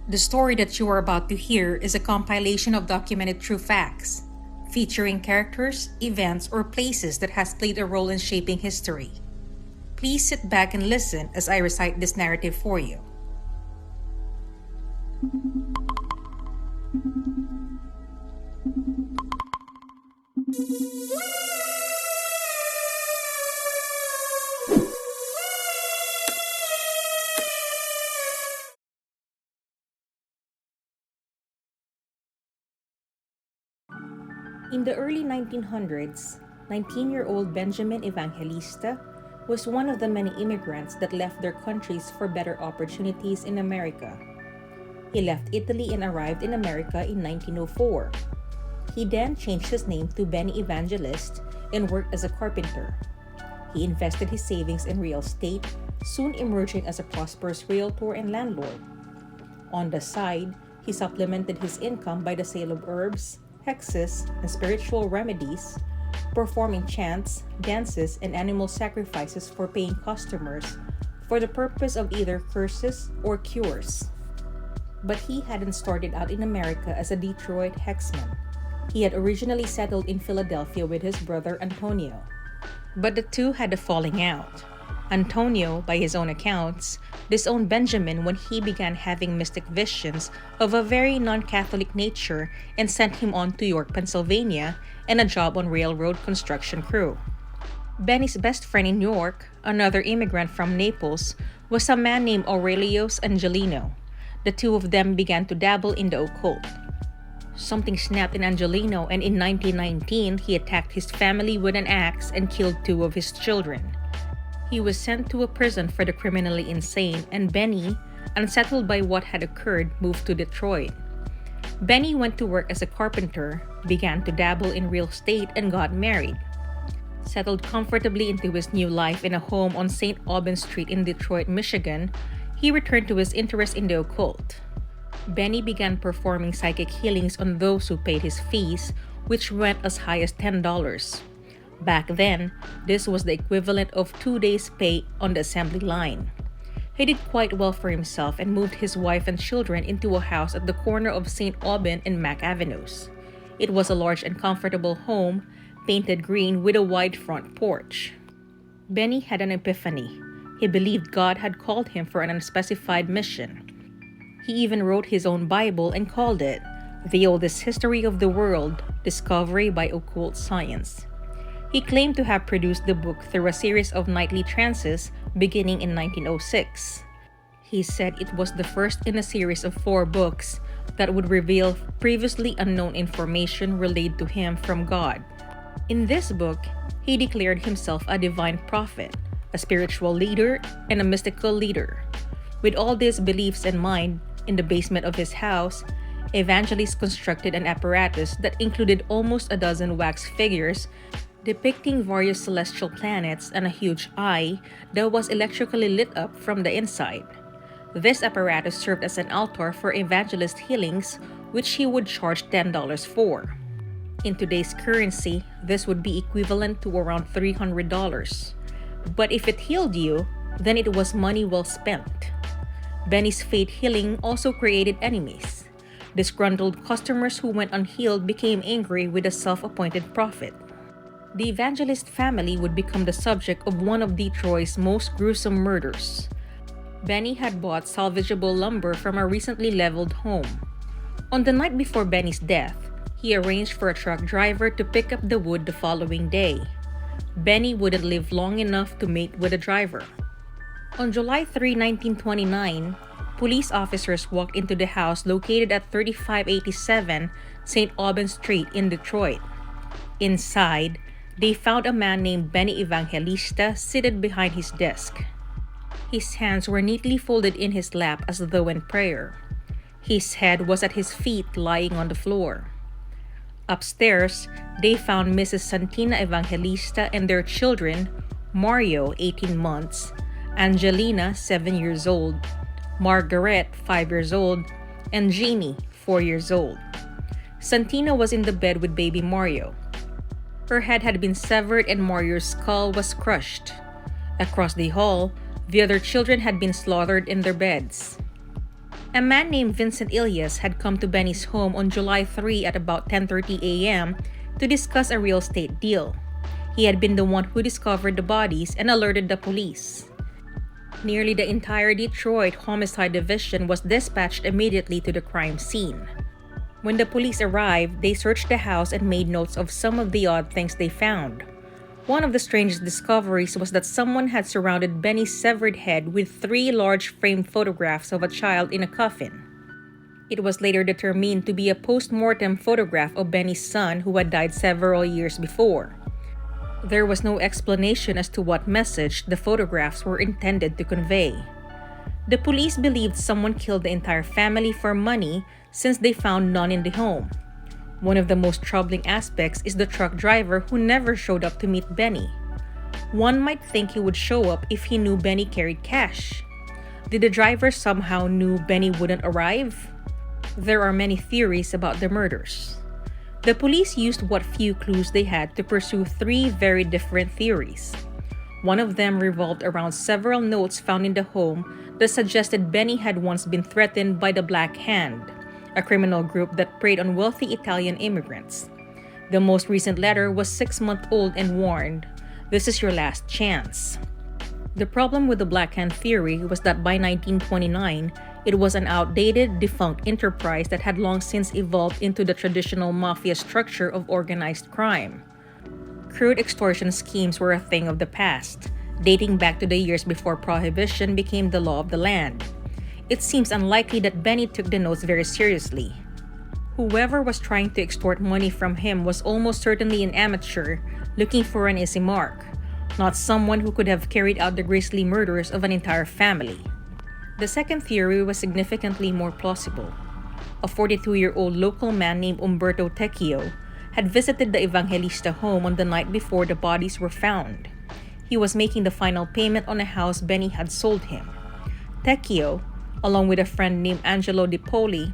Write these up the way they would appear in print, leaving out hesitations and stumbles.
The story that you are about to hear is a compilation of documented true facts, featuring characters, events, or places that has played a role in shaping history. Please sit back and listen as I recite this narrative for you. In the early 1900s, 19-year-old Benjamin Evangelista was one of the many immigrants that left their countries for better opportunities in America. He left Italy and arrived in America in 1904. He then changed his name to Benny Evangelist and worked as a carpenter. He invested his savings in real estate, soon emerging as a prosperous realtor and landlord. On the side, he supplemented his income by the sale of herbs, hexes, and spiritual remedies, performing chants, dances, and animal sacrifices for paying customers for the purpose of either curses or cures. But he hadn't started out in America as a Detroit hexman. He had originally settled in Philadelphia with his brother Antonio. But the two had a falling out. Antonio, by his own accounts, disowned Benjamin when he began having mystic visions of a very non-Catholic nature and sent him on to York, Pennsylvania, and a job on railroad construction crew. Benny's best friend in York, another immigrant from Naples, was a man named Aurelius Angelino. The two of them began to dabble in the occult. Something snapped in Angelino, and in 1919, he attacked his family with an axe and killed two of his children. He was sent to a prison for the criminally insane, and Benny, unsettled by what had occurred, moved to Detroit. Benny went to work as a carpenter, began to dabble in real estate, and got married. Settled comfortably into his new life in a home on St. Aubin Street in Detroit, Michigan, he returned to his interest in the occult. Benny began performing psychic healings on those who paid his fees, which went as high as $10. Back then, this was the equivalent of 2 days' pay on the assembly line. He did quite well for himself and moved his wife and children into a house at the corner of St. Aubin and Mack Avenues. It was a large and comfortable home, painted green with a wide front porch. Benny had an epiphany. He believed God had called him for an unspecified mission. He even wrote his own Bible and called it The Oldest History of the World, Discovery by Occult Science. He claimed to have produced the book through a series of nightly trances beginning in 1906. He said it was the first in a series of 4 books that would reveal previously unknown information relayed to him from God. In this book, he declared himself a divine prophet, a spiritual leader, and a mystical leader. With all these beliefs in mind, in the basement of his house, Evangelist constructed an apparatus that included almost a dozen wax figures depicting various celestial planets and a huge eye that was electrically lit up from the inside. This apparatus served as an altar for Evangelist healings, which he would charge $10 for. In today's currency, this would be equivalent to around $300. But if it healed you, then it was money well spent. Benny's faith healing also created enemies. Disgruntled customers who went unhealed became angry with the self-appointed prophet. The Evangelist family would become the subject of one of Detroit's most gruesome murders. Benny had bought salvageable lumber from a recently leveled home. On the night before Benny's death, he arranged for a truck driver to pick up the wood the following day. Benny wouldn't live long enough to mate with the driver. On July 3, 1929, police officers walked into the house located at 3587 St. Aubin Street in Detroit. Inside, they found a man named Benny Evangelista seated behind his desk. His hands were neatly folded in his lap as though in prayer. His head was at his feet lying on the floor. Upstairs, they found Mrs. Santina Evangelista and their children, Mario, 18 months, Angelina, 7 years old, Margaret, 5 years old, and Dreame, 4 years old. Santina was in the bed with baby Mario. Her head had been severed and Mario's skull was crushed. Across the hall, the other children had been slaughtered in their beds. A man named Vincent Elias had come to Benny's home on July 3 at about 10:30 a.m. to discuss a real estate deal. He had been the one who discovered the bodies and alerted the police. Nearly the entire Detroit Homicide Division was dispatched immediately to the crime scene. When the police arrived, they searched the house and made notes of some of the odd things they found. One of the strangest discoveries was that someone had surrounded Benny's severed head with 3 large framed photographs of a child in a coffin. It was later determined to be a post-mortem photograph of Benny's son who had died several years before. There was no explanation as to what message the photographs were intended to convey. The police believed someone killed the entire family for money since they found none in the home. One of the most troubling aspects is the truck driver who never showed up to meet Benny. One might think he would show up if he knew Benny carried cash. Did the driver somehow knew Benny wouldn't arrive? There are many theories about the murders. The police used what few clues they had to pursue 3 very different theories. One of them revolved around several notes found in the home that suggested Benny had once been threatened by the Black Hand, a criminal group that preyed on wealthy Italian immigrants. The most recent letter was 6-month-old and warned, "This is your last chance." The problem with the Black Hand theory was that by 1929, it was an outdated, defunct enterprise that had long since evolved into the traditional mafia structure of organized crime. Crude extortion schemes were a thing of the past, dating back to the years before prohibition became the law of the land. It seems unlikely that Benny took the notes very seriously. Whoever was trying to extort money from him was almost certainly an amateur looking for an easy mark, not someone who could have carried out the grisly murders of an entire family. The second theory was significantly more plausible. A 42-year-old local man named Umberto Tecchio had visited the Evangelista home on the night before the bodies were found. He was making the final payment on a house Benny had sold him. Tecchio, along with a friend named Angelo Di Poli,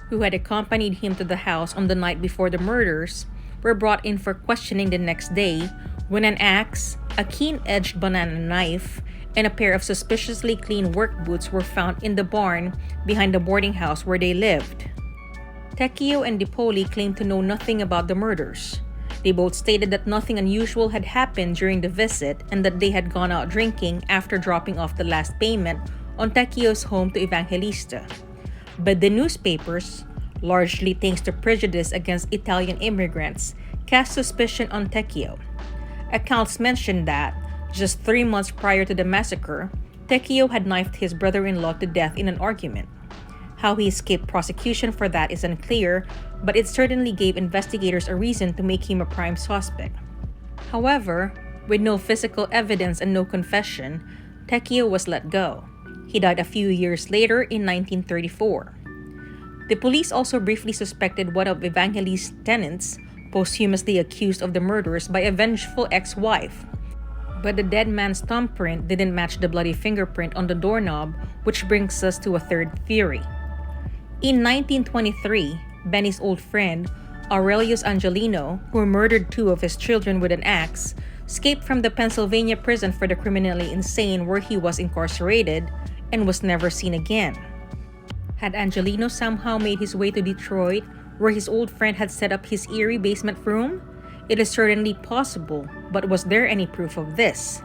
who had accompanied him to the house on the night before the murders, were brought in for questioning the next day when an axe, a keen-edged banana knife, and a pair of suspiciously clean work boots were found in the barn behind the boarding house where they lived. Tecchio and Di Poli claimed to know nothing about the murders. They both stated that nothing unusual had happened during the visit and that they had gone out drinking after dropping off the last payment on Tecchio's home to Evangelista. But the newspapers, largely thanks to prejudice against Italian immigrants, cast suspicion on Tecchio. Accounts mentioned that, just 3 months prior to the massacre, Tecchio had knifed his brother-in-law to death in an argument. How he escaped prosecution for that is unclear, but it certainly gave investigators a reason to make him a prime suspect. However, with no physical evidence and no confession, Tecchio was let go. He died a few years later in 1934. The police also briefly suspected one of Evangelist's tenants, posthumously accused of the murders by a vengeful ex-wife. But the dead man's thumbprint didn't match the bloody fingerprint on the doorknob, which brings us to a third theory. In 1923, Benny's old friend, Aurelius Angelino, who murdered 2 of his children with an axe, escaped from the Pennsylvania prison for the criminally insane where he was incarcerated and was never seen again. Had Angelino somehow made his way to Detroit, where his old friend had set up his eerie basement room? It is certainly possible, but was there any proof of this?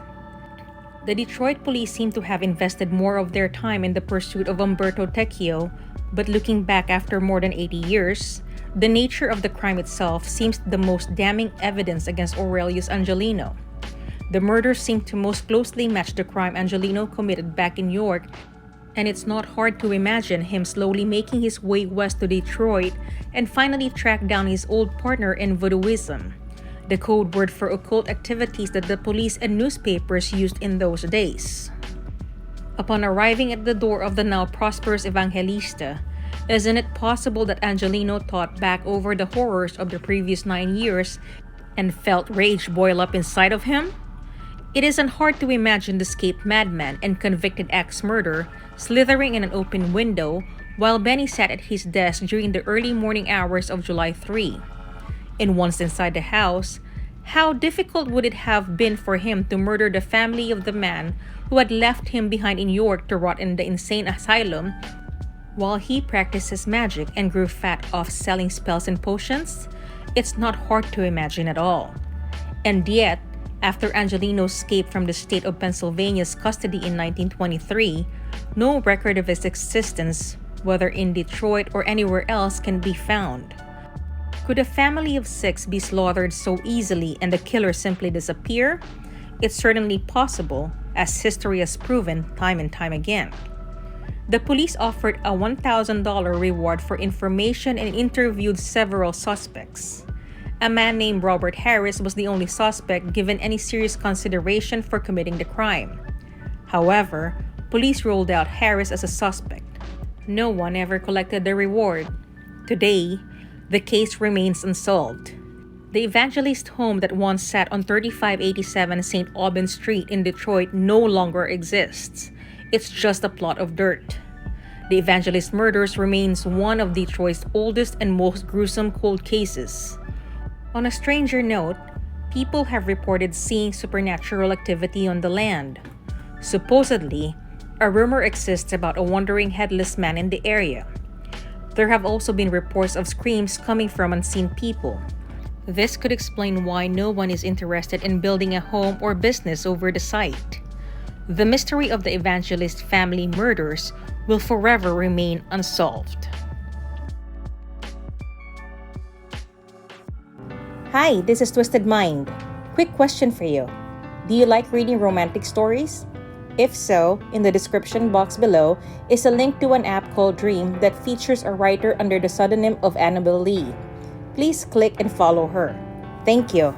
The Detroit police seem to have invested more of their time in the pursuit of Umberto Tecchio, but looking back after more than 80 years, the nature of the crime itself seems the most damning evidence against Aurelius Angelino. The murders seem to most closely match the crime Angelino committed back in York, and it's not hard to imagine him slowly making his way west to Detroit and finally track down his old partner in voodooism, the code word for occult activities that the police and newspapers used in those days. Upon arriving at the door of the now prosperous Evangelista, isn't it possible that Angelino thought back over the horrors of the previous 9 years and felt rage boil up inside of him? It isn't hard to imagine the escaped madman and convicted axe-murderer slithering in an open window while Benny sat at his desk during the early morning hours of July 3. And once inside the house, how difficult would it have been for him to murder the family of the man who had left him behind in York to rot in the insane asylum, While he practices magic and grew fat off selling spells and potions, it's not hard to imagine at all. And yet, after Angelino escaped from the state of Pennsylvania's custody in 1923, no record of his existence, whether in Detroit or anywhere else, can be found. Could a family of 6 be slaughtered so easily and the killer simply disappear? It's certainly possible, as history has proven time and time again. The police offered a $1,000 reward for information and interviewed several suspects. A man named Robert Harris was the only suspect given any serious consideration for committing the crime. However, police ruled out Harris as a suspect. No one ever collected the reward. Today, the case remains unsolved. The Evangelist home that once sat on 3587 St. Aubin Street in Detroit no longer exists. It's just a plot of dirt. The Evangelist murders remains one of Detroit's oldest and most gruesome cold cases. On a stranger note, people have reported seeing supernatural activity on the land. Supposedly, a rumor exists about a wandering headless man in the area. There have also been reports of screams coming from unseen people. This could explain why no one is interested in building a home or business over the site. The mystery of the Evangelist family murders will forever remain unsolved. Hi, this is Twisted Mind. Quick question for you. Do you like reading romantic stories? If so, in the description box below is a link to an app called Dreame that features a writer under the pseudonym of Annabel Lee. Please click and follow her. Thank you.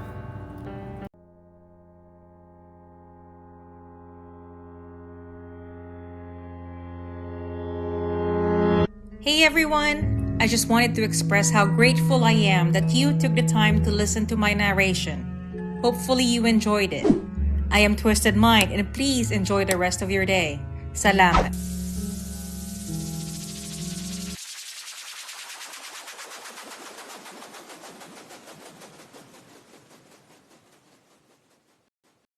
Hey everyone! I just wanted to express how grateful I am that you took the time to listen to my narration. Hopefully you enjoyed it. I am Twisted Mind and please enjoy the rest of your day. Salamat!